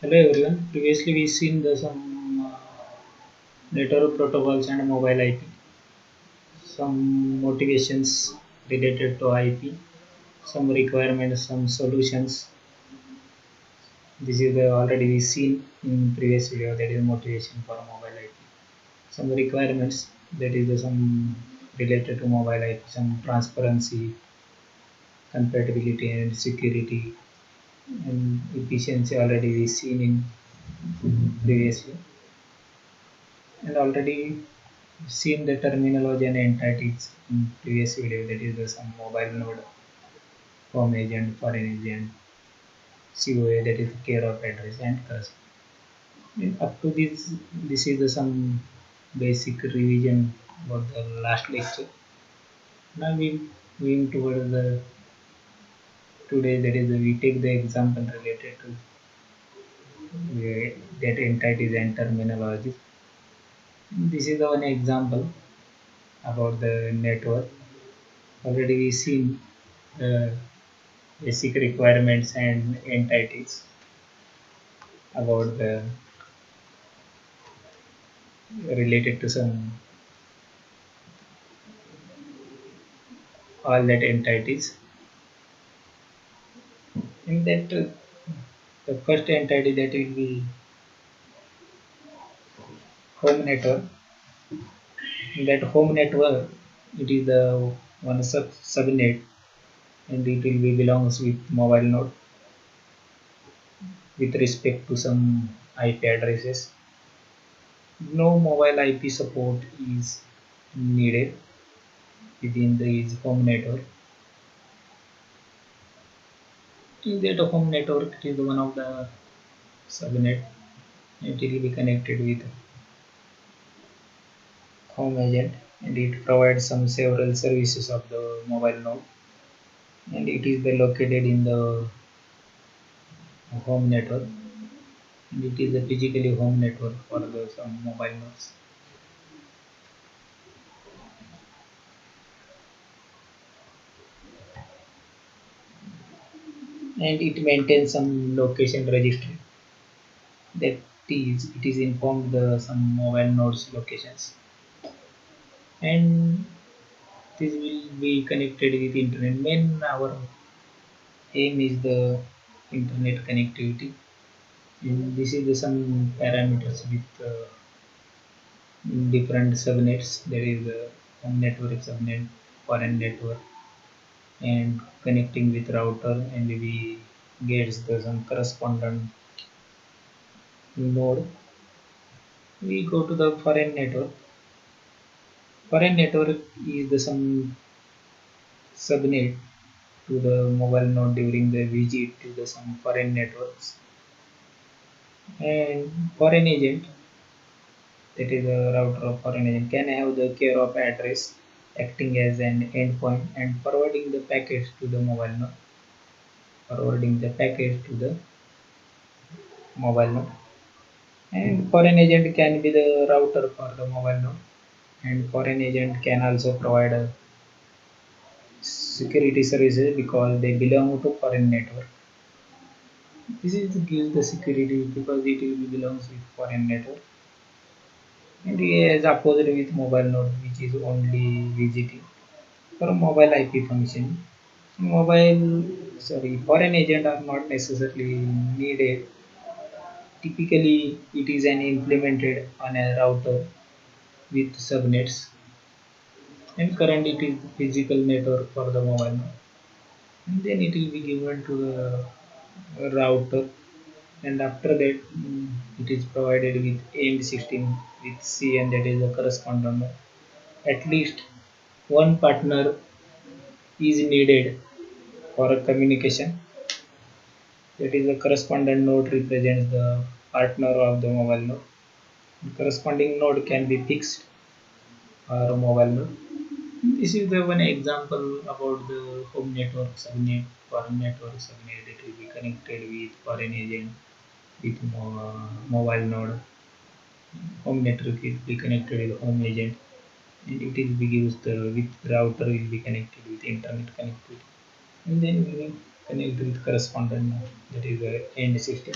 Hello everyone. Previously we seen the some network protocols and mobile IP, some motivations related to IP, some requirements, some solutions. This is the already we seen in previous video, that is motivation for mobile IP. Some requirements, that is the some related to mobile IP, some transparency, compatibility and security and efficiency already we seen in previously, and already seen the terminology and entities in previous video, that is the some mobile node, home agent, foreign agent, COA, that is the care of address and cursor. And up to this is the some basic revision about the last lecture. Now we moving towards the today, that is we take the example related to that entities and terminology. This is the one example about the network. Already we seen the basic requirements and entities about the related to some all that entities. In that the first entity, that will be home network. In that home network, it is the one subnet, and it will be belongs with mobile node with respect to some IP addresses. No mobile IP support is needed within the home network. In that home network, it is one of the subnet. It will be connected with home agent, and it provides some several services of the mobile node, and it is located in the home network, and it is a physically home network for the some mobile nodes, and it maintains some location registry, that is it is informed the some mobile nodes locations, and this will be connected with internet. When our aim is the internet connectivity, and this is the some parameters with different subnets, there is a home network subnet, foreign network, and connecting with router, and we gets the some correspondent node. We go to the foreign network. Foreign network is the some subnet to the mobile node during the visit to the some foreign networks, and foreign agent, that is a router of foreign agent, can have the care of address, acting as an endpoint and forwarding the packets to the mobile node, forwarding the package to the mobile node. And foreign agent can be the router for the mobile node, and foreign agent can also provide a security services because they belong to foreign network. This is gives the security because it will belongs with foreign network, and as opposite with mobile node, which is only visiting for mobile IP function. Mobile, sorry, foreign agent are not necessarily needed. Typically, it is an implemented on a router with subnets, and currently it is physical network for the mobile node. And then it will be given to the router, and after that it is provided with AIM16 with CN, that is the correspondent node. At least one partner is needed for a communication, that is the correspondent node represents the partner of the mobile node. The corresponding node can be fixed or a mobile node. This is the one example about the home network subnet, foreign network subnet, that will be connected with foreign agent with mobile node. Home network will be connected with home agent, and it will be used with router will be connected with internet connectivity, and then we will connect with correspondent node, that is the end system.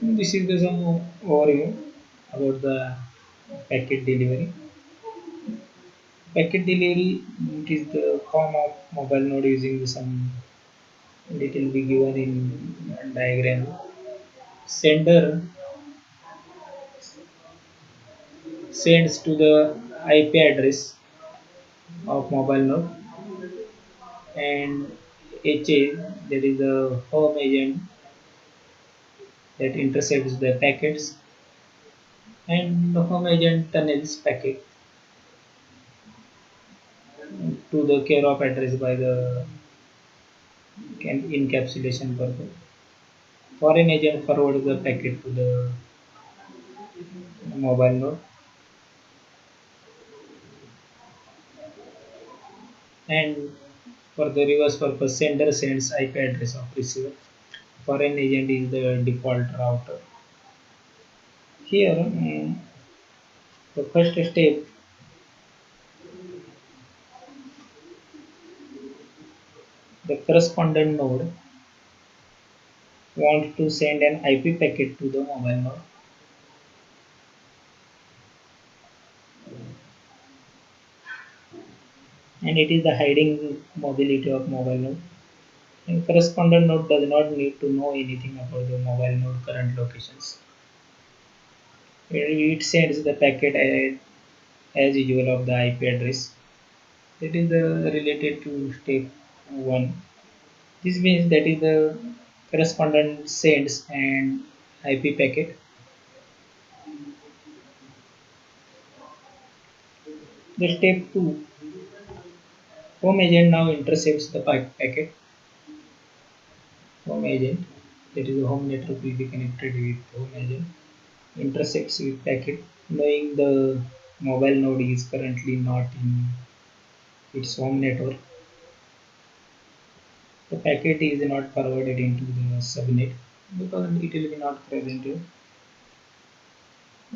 This is the some overview about the packet delivery. Packet delivery, it is the form of mobile node using some, it will be given in diagram. Sender sends to the IP address of mobile node, and HA, that is the home agent that intercepts the packets, and the home agent tunnels packet to the care of address by the encapsulation purpose. Foreign agent forwards the packet to the mobile node, and for the reverse purpose, sender sends IP address of receiver. Foreign agent is the default router. Here, the first step, the correspondent node wants to send an IP packet to the mobile node, and it is the hiding mobility of mobile node. And correspondent node does not need to know anything about the mobile node current locations. It sends the packet as usual of the IP address. That is related to step 1. This means that is the correspondent sends an IP packet. The step 2, home agent now intercepts the packet. Home agent, that is the home network will be connected with home agent, intercepts with packet, knowing the mobile node is currently not in its home network. The packet is not forwarded into the subnet because it will be not present here.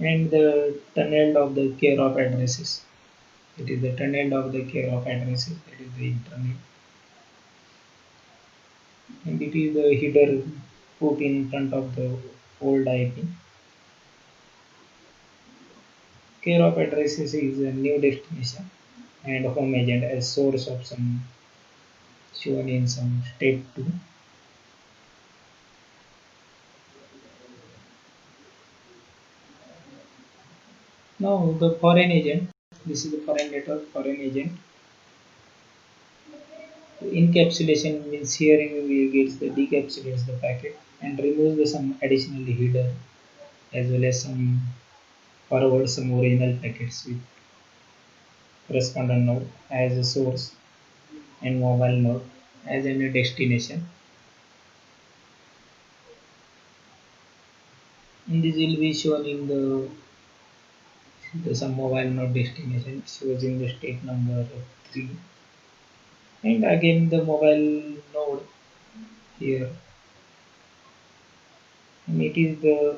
And the tunnel of the care of addresses. It is the tunnel of the care of addresses, that is the internet. And it is the header put in front of the old IP. Care of addresses is a new destination, and home agent as source of some shown in some step 2. Now the foreign agent, this is the foreign network foreign agent. Encapsulation means here we gets the decapsulates the packet and removes the some additional header as well as some forward some original packets with correspondent node as a source and mobile node as a destination. And this will be shown in the some mobile node destination shows in the state number 3. And again the mobile node here, and it is the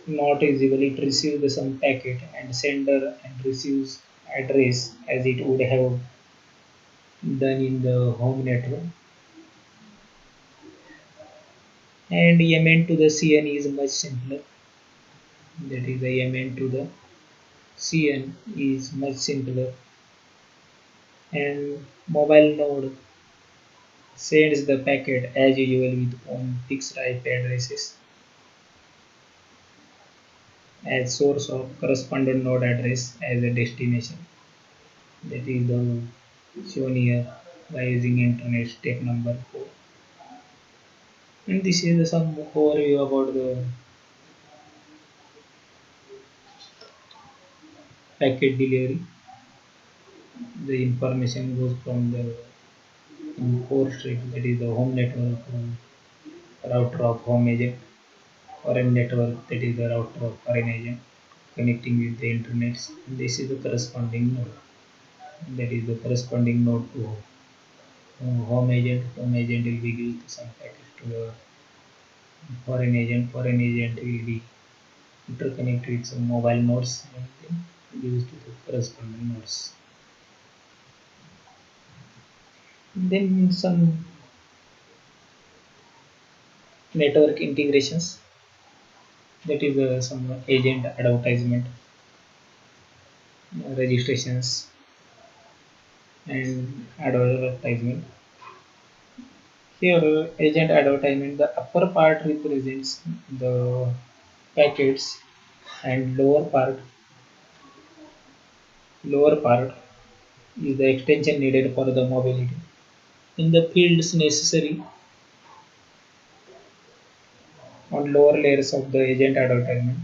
not visible, it receives the some packet and sender and receives address as it would have done in the home network. And MN to the CN is much simpler, that is the MN to the CN is much simpler. And mobile node sends the packet as usual with on fixed IP addresses as source of correspondent node address as a destination. That is the shown here by using internet step number 4. And this is some overview about the packet delivery. The information goes from the core stream, that is the home network router of home agent, foreign network, that is the router of foreign agent connecting with the internet. This is the corresponding node, that is the corresponding node to home agent. Home agent will be given some packet to the foreign agent. Foreign agent will be interconnect with some mobile nodes and then gives to the corresponding nodes. Then some network integrations, that is some agent advertisement, registrations and advertisement. Here, agent advertisement, the upper part represents the packets and lower part is the extension needed for the mobility. In the fields necessary on lower layers of the agent advertisement,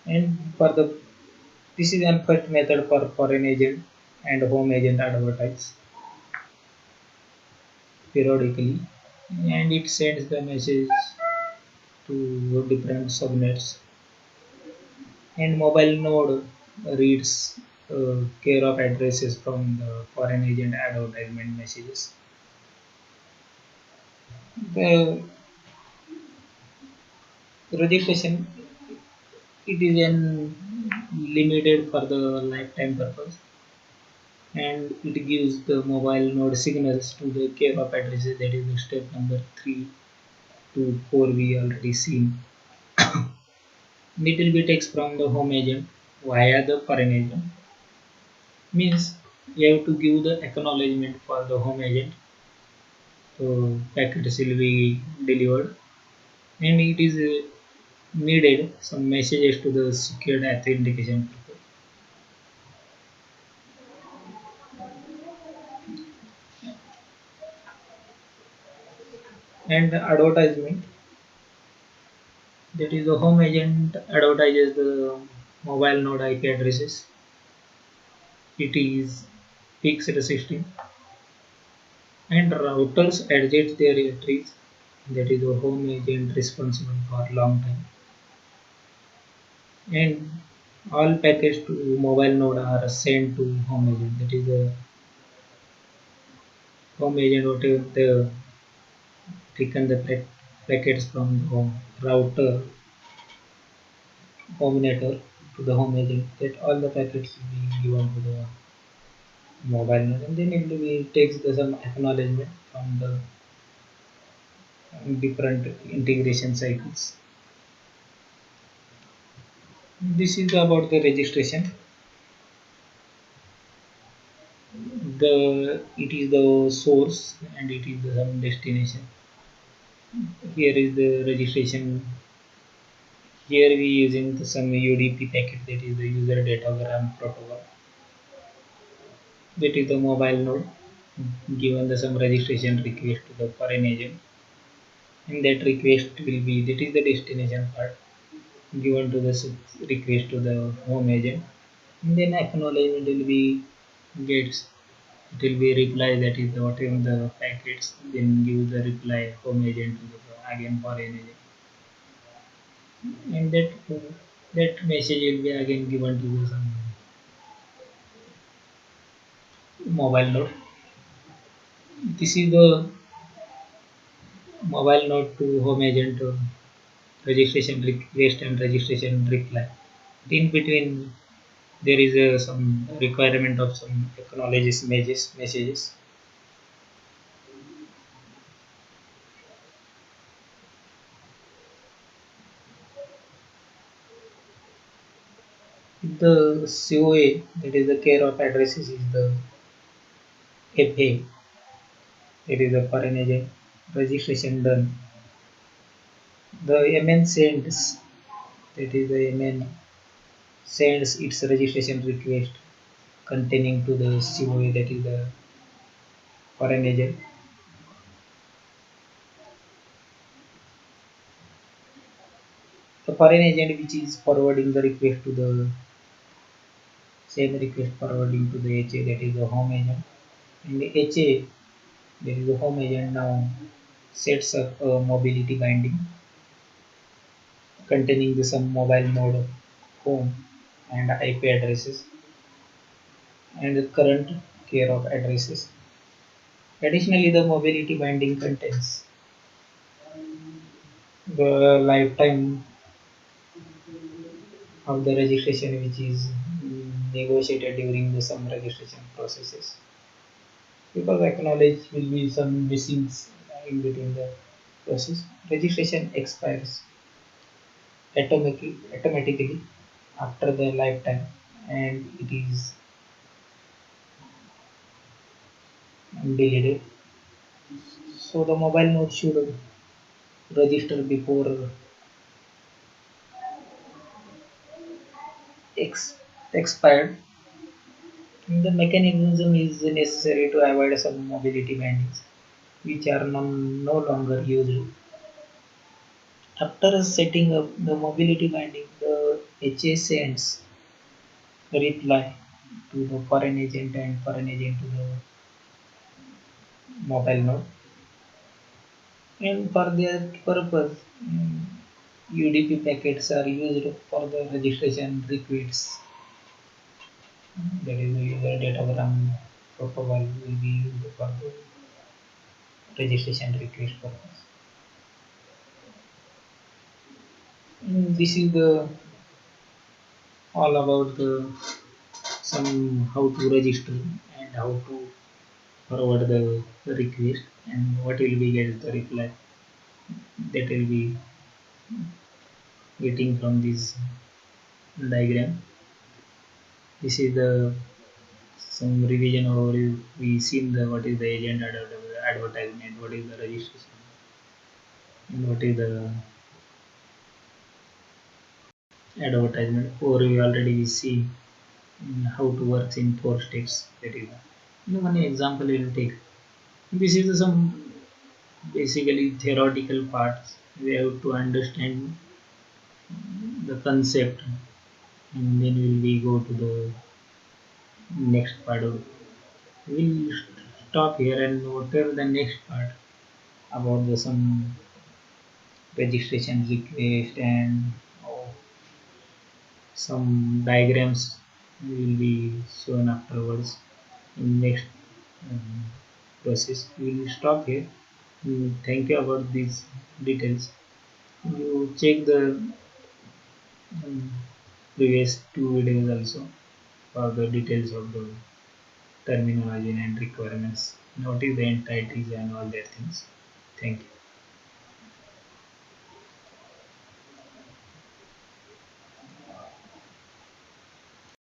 and for the this is an first method for foreign agent and home agent advertise periodically, and it sends the message to different subnets, and mobile node reads care of addresses from the foreign agent advertisement messages. The registration, it is an limited for the lifetime purpose, and it gives the mobile node signals to the care of addresses, that is the step number 3 to 4 we already seen. It will be text from the home agent via the foreign agent. Means you have to give the acknowledgement for the home agent. So packets will be delivered, and it is needed some messages to the secured authentication purpose. And advertisement, that is the home agent advertises the mobile node IP addresses. It is fixed system, and routers adjust their entries. That is the home agent responsible for long time. And all packets to mobile node are sent to home agent. That is the home agent whatever the taken the packets from the router home network to the home agent. That all the packets will be given to the mobile node, and then it will be takes the some acknowledgement from the different integration cycles. This is about the registration. The it is the source and it is the some destination. Here is the registration. Here we using the some UDP packet, that is the user datagram protocol. That is the mobile node given the some registration request to the foreign agent, and that request will be, that is the destination part, given to the request to the home agent, and then acknowledgement will be gets, it will be reply, that is the whatever the packets, then give the reply home agent to the again foreign agent, and that message will be again given to the some mobile node. This is the mobile node to home agent registration request and registration reply. In between there is some requirement of some acknowledges messages. The COA, that is the care of addresses, is the FA, it is the foreign agent registration done. The MN sends, that is the MN sends its registration request containing to the COA, that is the foreign agent. The foreign agent which is forwarding the request to the same request forwarding to the HA, that is the home agent, and the HA, that is the home agent, now sets up a mobility binding containing the some mobile node home and IP addresses and the current care of addresses. Additionally, the mobility binding contains the lifetime of the registration which is negotiated during the some registration processes. because acknowledge will be some missings in between the process. Registration expires automatically after the lifetime, and it is deleted. So the mobile node should register before ex- expired. The mechanism is necessary to avoid some mobility bindings which are no longer used. After setting up the mobility binding, the HA sends a reply to the foreign agent and foreign agent to the mobile node. And for that purpose, UDP packets are used for the registration requests. That is the user datagram protocol will be used for the registration request purpose. This is the all about the some how to register and how to forward the request and what will be get the reply that will be getting from this diagram. This is the some revision overview. We seen the what is the agent advertisement, what is the registration, and what is the advertisement. Or we already see how to work in 4 steps. That is one example we will take. This is some basically theoretical parts. We have to understand the concept, and then will we go to the next part of we'll stop here and whatever the next part about the some registration request and some diagrams will be shown afterwards in next um, process. We will stop here. Thank you about these details. You check the um, previous 2 videos also for the details of the terminology and requirements. Notice the entities and all that things. Thank you.